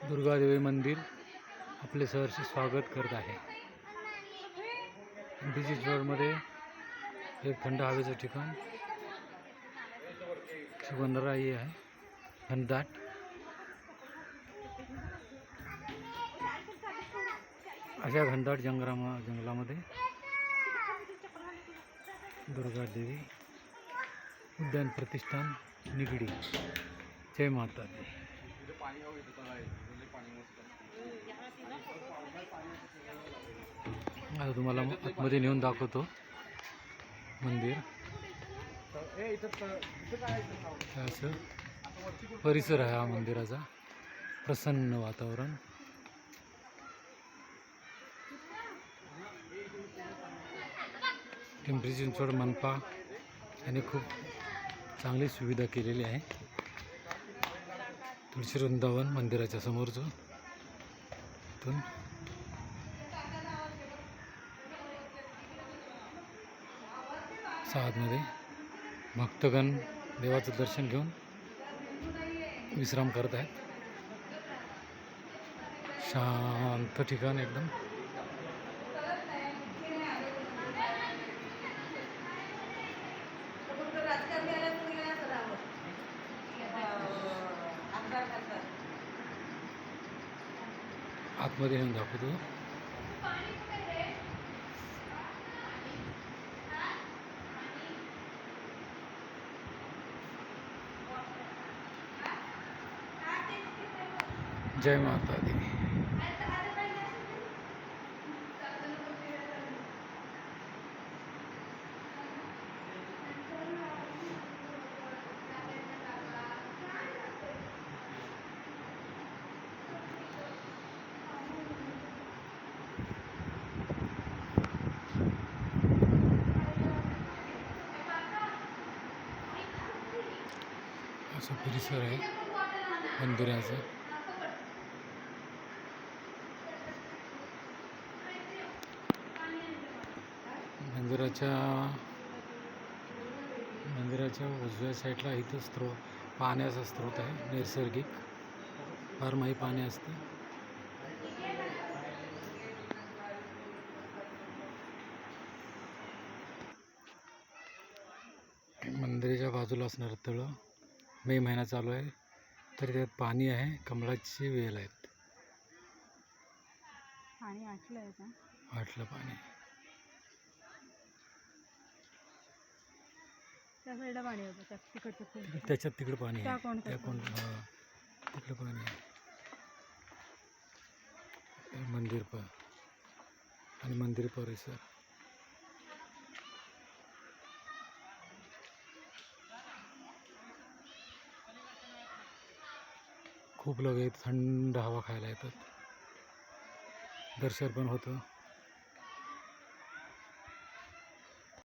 दुर्गादेवी मंदिर आपले सहर्ष स्वागत करत आहे। बीचमध्ये एक थंड हवेचं ठिकाण, सुगंधराई आहे, घनदाट। अशा घनदाट जंगलामध्ये दुर्गादेवी उद्यान प्रतिष्ठान निगडी। जय माता दी। आता तुम्हाला आतमध्ये नेऊन दाखवतो मंदिर। असं परिसर आहे हा मंदिराचा, प्रसन्न वातावरण। पिंपरी चिंचवड मनपा यांनी खूप चांगली सुविधा केलेली आहे। तुळशी वृंदावन मंदिराच्या समोरचं इथून आतमध्ये भक्तगण देवाचं दर्शन घेऊन विश्राम करत आहेत। शांत ठिकाण एकदम। आतमध्ये येऊन दाखवतो। जय माता दी। असं परिसर आहे मंदिराचं। मंदिराच्या उजव्या साईडला इथं पाण्याचा स्रोत आहे, नैसर्गिक बारमाही पाणी असतं। मंदिराच्या बाजूला असणारं तळं, मे महिना चालू आहे तर त्यात पाणी आहे, कमळाची वेल आहेत। पाणी आटलं का? आटलं पाणी। त्या साईडला पाणी होतं, त्याच्यात तिकडे पाणी आहे, तिकडे पाणी आहे। मंदिर आणि मंदिर परिसर खूप लोक थंड हवा खायला येतात, दर्शन पण होतं।